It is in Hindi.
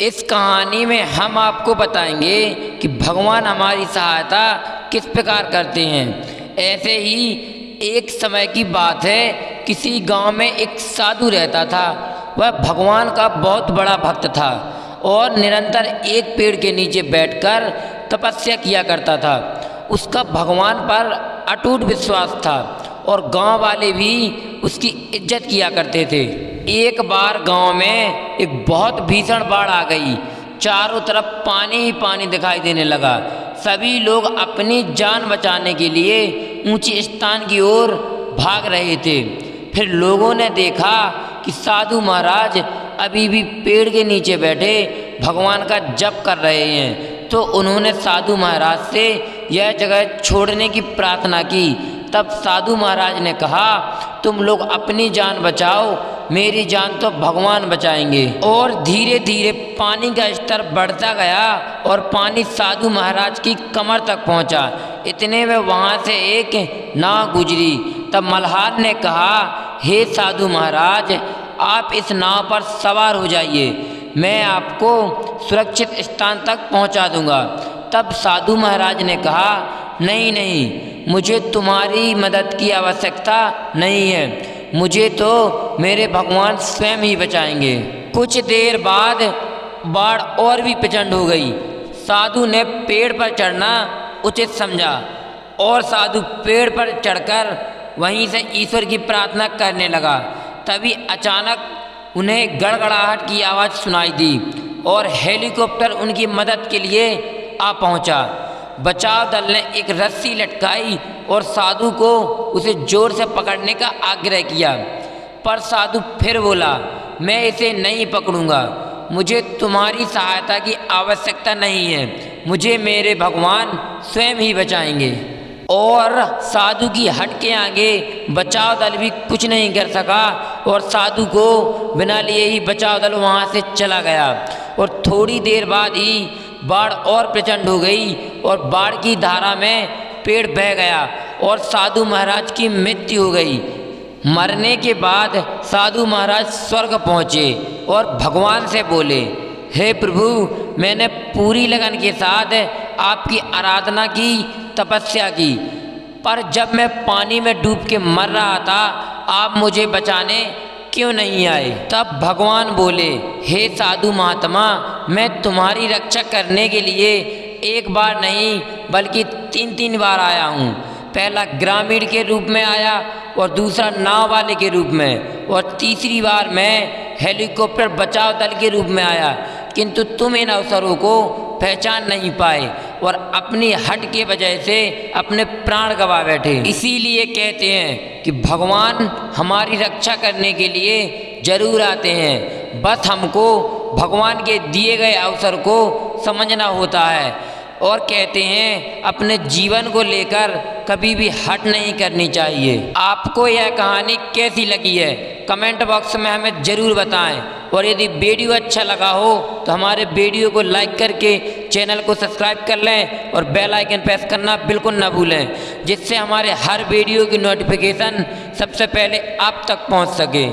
इस कहानी में हम आपको बताएंगे कि भगवान हमारी सहायता किस प्रकार करते हैं। ऐसे ही एक समय की बात है, किसी गांव में एक साधु रहता था। वह भगवान का बहुत बड़ा भक्त था और निरंतर एक पेड़ के नीचे बैठकर तपस्या किया करता था। उसका भगवान पर अटूट विश्वास था और गांव वाले भी उसकी इज्जत किया करते थे। एक बार गांव में एक बहुत भीषण बाढ़ आ गई। चारों तरफ पानी ही पानी दिखाई देने लगा। सभी लोग अपनी जान बचाने के लिए ऊंचे स्थान की ओर भाग रहे थे। फिर लोगों ने देखा कि साधु महाराज अभी भी पेड़ के नीचे बैठे भगवान का जप कर रहे हैं। तो उन्होंने साधु महाराज से यह जगह छोड़ने की प्रार्थना की। तब साधु महाराज ने कहा, तुम लोग अपनी जान बचाओ, मेरी जान तो भगवान बचाएंगे। और धीरे धीरे पानी का स्तर बढ़ता गया और पानी साधु महाराज की कमर तक पहुंचा। इतने में वहां से एक नाव गुजरी। तब मल्हार ने कहा, हे साधु महाराज, आप इस नाव पर सवार हो जाइए, मैं आपको सुरक्षित स्थान तक पहुंचा दूंगा। तब साधु महाराज ने कहा, नहीं नहीं, मुझे तुम्हारी मदद की आवश्यकता नहीं है, मुझे तो मेरे भगवान स्वयं ही बचाएंगे। कुछ देर बाद बाढ़ और भी प्रचंड हो गई। साधु ने पेड़ पर चढ़ना उचित समझा और साधु पेड़ पर चढ़कर वहीं से ईश्वर की प्रार्थना करने लगा। तभी अचानक उन्हें गड़गड़ाहट की आवाज़ सुनाई दी और हेलीकॉप्टर उनकी मदद के लिए आ पहुंचा। बचाव दल ने एक रस्सी लटकाई और साधु को उसे जोर से पकड़ने का आग्रह किया, पर साधु फिर बोला, मैं इसे नहीं पकड़ूंगा, मुझे तुम्हारी सहायता की आवश्यकता नहीं है, मुझे मेरे भगवान स्वयं ही बचाएंगे। और साधु की हट के आगे बचाव दल भी कुछ नहीं कर सका और साधु को बिना लिए ही बचाव दल वहाँ से चला गया। और थोड़ी देर बाद ही बाढ़ और प्रचंड हो गई और बाढ़ की धारा में पेड़ बह गया और साधु महाराज की मृत्यु हो गई। मरने के बाद साधु महाराज स्वर्ग पहुँचे और भगवान से बोले, हे प्रभु, मैंने पूरी लगन के साथ आपकी आराधना की, तपस्या की, पर जब मैं पानी में डूब के मर रहा था, आप मुझे बचाने क्यों नहीं आए? तब भगवान बोले, हे साधु महात्मा, मैं तुम्हारी रक्षा करने के लिए एक बार नहीं बल्कि 3 बार आया हूँ। पहला ग्रामीण के रूप में आया और दूसरा नाव वाले के रूप में और तीसरी बार मैं हेलीकॉप्टर बचाव दल के रूप में आया, किंतु तुम इन अवसरों को पहचान नहीं पाए और अपनी हट के वजह से अपने प्राण गंवा बैठे। इसीलिए कहते हैं कि भगवान हमारी रक्षा करने के लिए जरूर आते हैं, बस हमको भगवान के दिए गए अवसर को समझना होता है। और कहते हैं अपने जीवन को लेकर कभी भी हट नहीं करनी चाहिए। आपको यह कहानी कैसी लगी है कमेंट बॉक्स में हमें ज़रूर बताएं। और यदि वीडियो अच्छा लगा हो तो हमारे वीडियो को लाइक करके चैनल को सब्सक्राइब कर लें और बेल आइकन प्रेस करना बिल्कुल ना भूलें, जिससे हमारे हर वीडियो की नोटिफिकेशन सबसे पहले आप तक पहुंच सके।